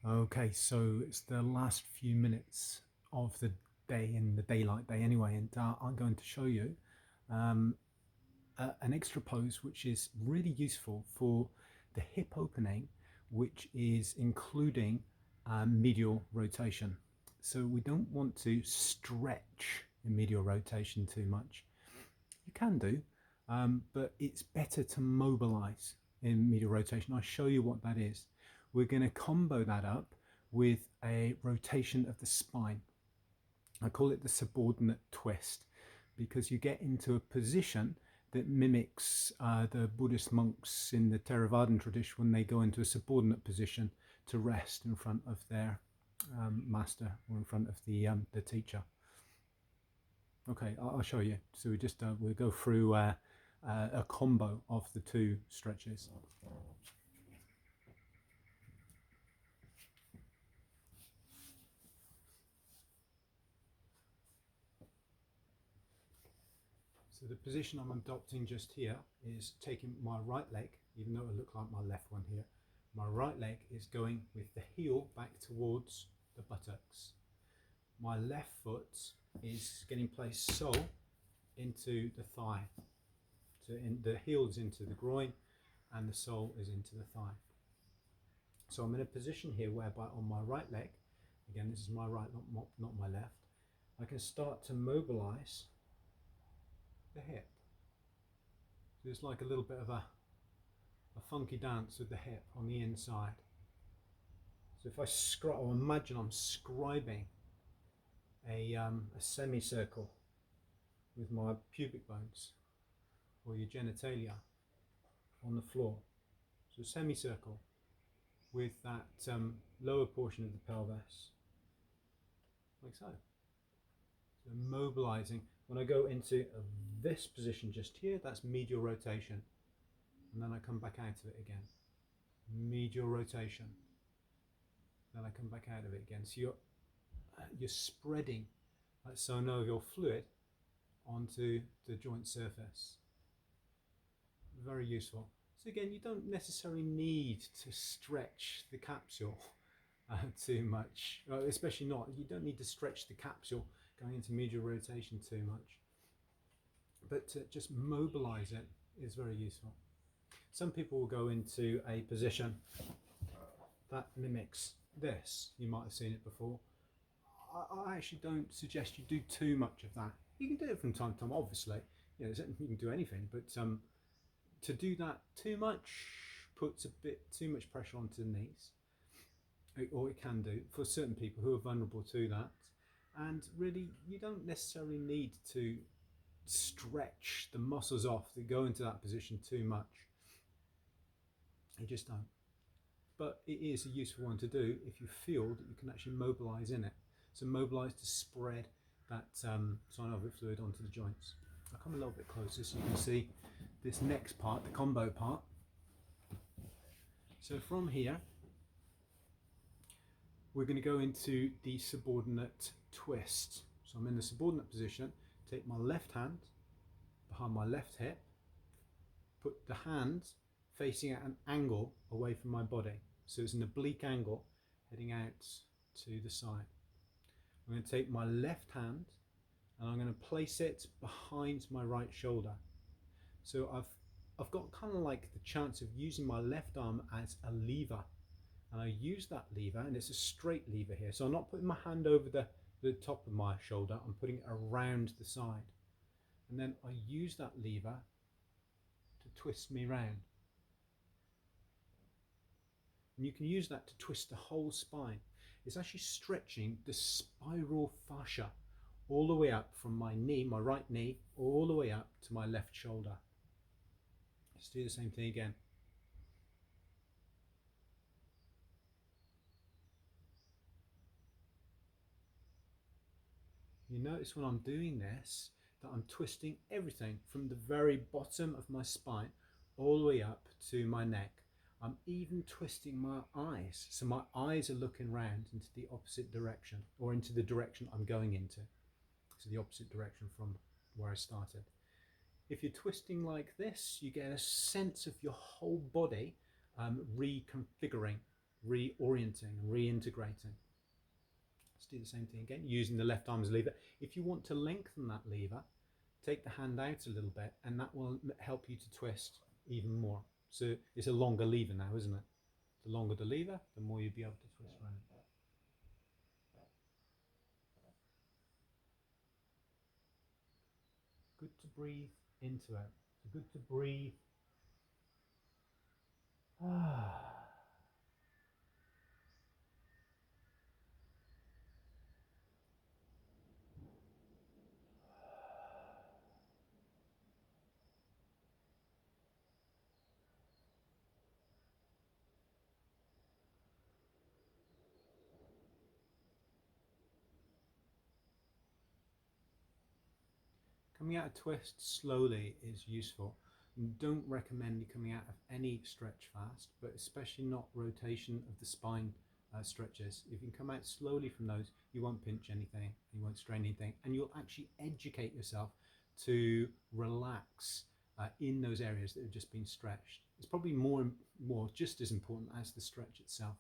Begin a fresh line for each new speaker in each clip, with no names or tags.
Okay, so it's the last few minutes of the day, in the daylight day anyway, and I'm going to show you um, an extra pose which is really useful for the hip opening, which is including medial rotation. So we don't want to stretch in medial rotation too much. You can do, but it's better to mobilize in medial rotation. I'll show you what that is. We're going to combo that up with a rotation of the spine. I call it the subordinate twist because you get into a position that mimics the Buddhist monks in the Theravadan tradition when they go into a subordinate position to rest in front of their master or in front of the teacher. Okay, I'll show you. So we just we'll go through a combo of the two stretches. So the position I'm adopting just here is taking my right leg, even though it looks like my left one here. My right leg is going with the heel back towards the buttocks. My left foot is getting placed sole into the thigh. So the heel is into the groin and the sole is into the thigh. So I'm in a position here whereby on my right leg, again this is my right, not my left, I can start to mobilize the hip. So it's like a little bit of a funky dance with the hip on the inside. So if I or imagine I'm scribing a semicircle with my pubic bones or your genitalia on the floor. So a semicircle with that lower portion of the pelvis, like so. So mobilizing. When I go into this position just here, that's medial rotation. And then I come back out of it again. Medial rotation. Then I come back out of it again. So you're spreading that synovial fluid onto the joint surface. Very useful. So again, you don't necessarily need to stretch the capsule too much, especially not. You don't need to stretch the capsule going into medial rotation too much. But to just mobilize it is very useful. Some people will go into a position that mimics this. You might have seen it before. I actually don't suggest you do too much of that. You can do it from time to time, obviously. You can do anything, but to do that too much puts a bit too much pressure onto the knees, or it can do for certain people who are vulnerable to that. And really, you don't necessarily need to stretch the muscles off that go into that position too much. You just don't. But it is a useful one to do if you feel that you can actually mobilize in it. So mobilize to spread that synovial fluid onto the joints. I'll come a little bit closer so you can see this next part, the combo part. So from here, we're going to go into the subordinate twist. So I'm in the subordinate position, take my left hand behind my left hip, put the hand facing at an angle away from my body. So it's an oblique angle heading out to the side. I'm going to take my left hand and I'm going to place it behind my right shoulder. So I've got kind of like the chance of using my left arm as a lever. And I use that lever, and it's a straight lever here. So I'm not putting my hand over the top of my shoulder, I'm putting it around the side. And then I use that lever to twist me round. And you can use that to twist the whole spine. It's actually stretching the spiral fascia all the way up from my knee, my right knee, all the way up to my left shoulder. Let's do the same thing again. You notice when I'm doing this that I'm twisting everything from the very bottom of my spine all the way up to my neck. I'm even twisting my eyes, so my eyes are looking round into the opposite direction, or into the direction I'm going into, so the opposite direction from where I started. If you're twisting like this, you get a sense of your whole body reconfiguring. reorienting and reintegrating. Let's do the same thing again, using the left arm as a lever. If you want to lengthen that lever, take the hand out a little bit, and that will help you to twist even more. So it's a longer lever now, isn't it? The longer the lever, the more you'll be able to twist around. Good to breathe into it. So good to breathe. Coming out of twist slowly is useful. Don't recommend you coming out of any stretch fast, but especially not rotation of the spine stretches. If you can come out slowly from those, you won't pinch anything, you won't strain anything, and you'll actually educate yourself to relax in those areas that have just been stretched. It's probably more just as important as the stretch itself.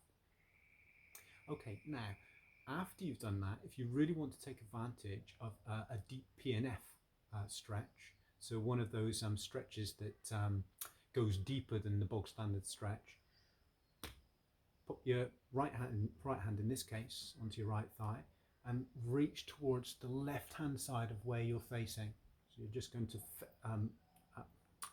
Okay, now after you've done that, if you really want to take advantage of a deep PNF stretch, so one of those stretches that goes deeper than the bog standard stretch, put your right hand in this case onto your right thigh and reach towards the left hand side of where you're facing. So you're just going to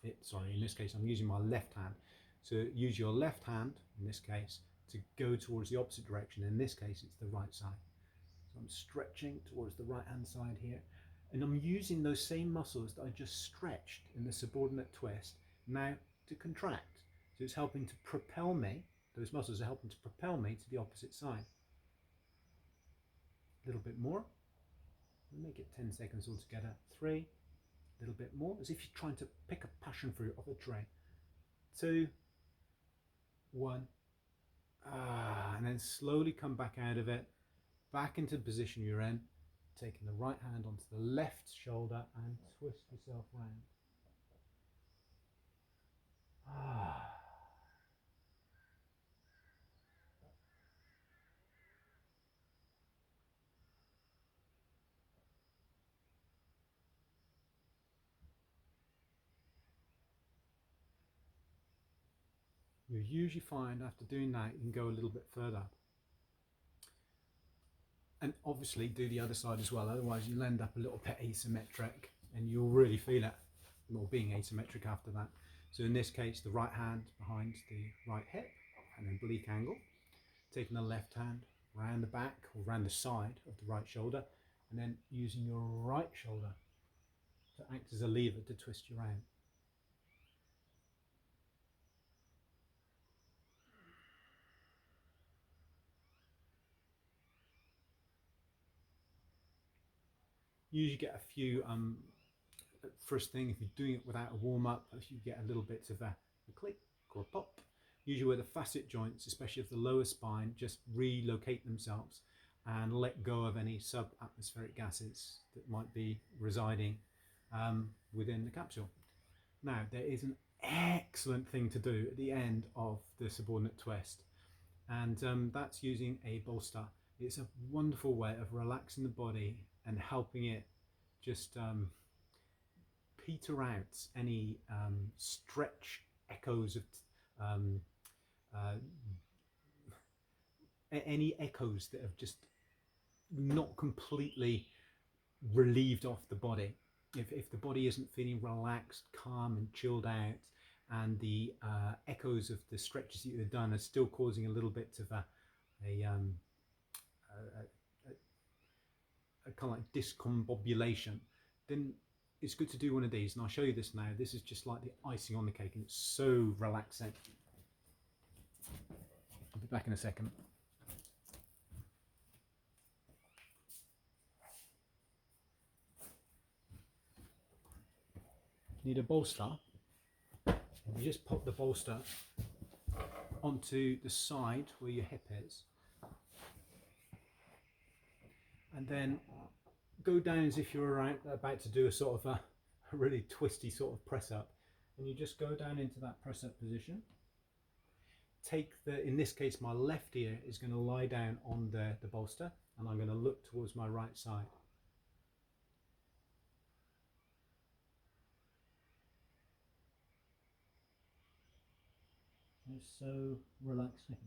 in this case I'm using my left hand, so use your left hand in this case to go towards the opposite direction. In this case it's the right side, so I'm stretching towards the right hand side here, and I'm using those same muscles that I just stretched in the subordinate twist now to contract. So it's helping to propel me, those muscles are helping to propel me to the opposite side. A little bit more, we'll make it 10 seconds altogether. 3, a little bit more, as if you're trying to pick a passion fruit off a tray. 2, 1, and then slowly come back out of it, back into the position you're in, taking the right hand onto the left shoulder and twist yourself round. You'll usually find after doing that you can go a little bit further. And obviously do the other side as well, otherwise you'll end up a little bit asymmetric and you'll really feel it, well, being asymmetric after that. So in this case, the right hand behind the right hip and an oblique angle, taking the left hand round the back or round the side of the right shoulder, and then using your right shoulder to act as a lever to twist you around. Usually get a few, first thing, if you're doing it without a warm-up, if you get a little bit of a click or a pop, usually where the facet joints, especially of the lower spine, just relocate themselves and let go of any sub-atmospheric gases that might be residing within the capsule. Now, there is an excellent thing to do at the end of the subordinate twist, and that's using a bolster. It's a wonderful way of relaxing the body and helping it just peter out any stretch echoes of any echoes that have just not completely relieved off the body. If the body isn't feeling relaxed, calm and chilled out, and the echoes of the stretches that you've done are still causing a little bit of a kind of like discombobulation, then it's good to do one of these, and I'll show you this now. This is just like the icing on the cake, and it's so relaxing. I'll be back in a second. You need a bolster, and you just pop the bolster onto the side where your hip is, and then go down as if you're about to do a sort of a really twisty sort of press up, and you just go down into that press up position, in this case, my left ear is going to lie down on the bolster, and I'm going to look towards my right side. It's so relaxing.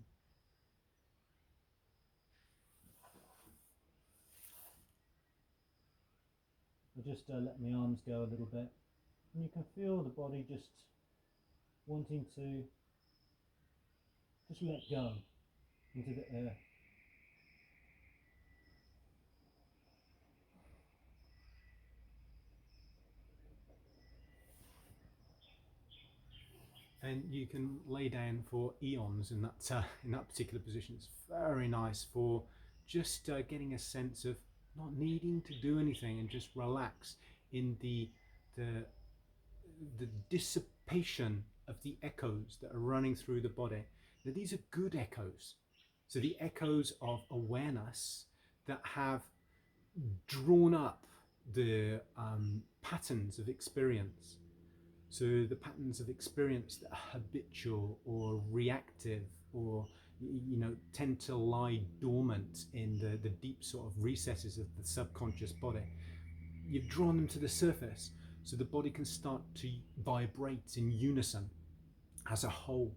I just let my arms go a little bit, and you can feel the body just wanting to just let go into the air. And you can lay down for eons in that particular position. It's very nice for just getting a sense of not needing to do anything and just relax in the dissipation of the echoes that are running through the body. Now, these are good echoes. So the echoes of awareness that have drawn up the patterns of experience. So the patterns of experience that are habitual or reactive, or tend to lie dormant in the deep sort of recesses of the subconscious body. You've drawn them to the surface so the body can start to vibrate in unison as a whole.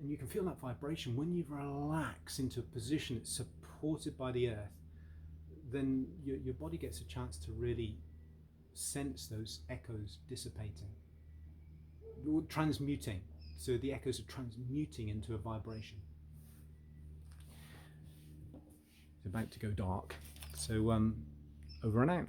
And you can feel that vibration when you relax into a position that's supported by the earth. Then your body gets a chance to really sense those echoes dissipating, transmuting. So the echoes are transmuting into a vibration. It's about to go dark, so over and out.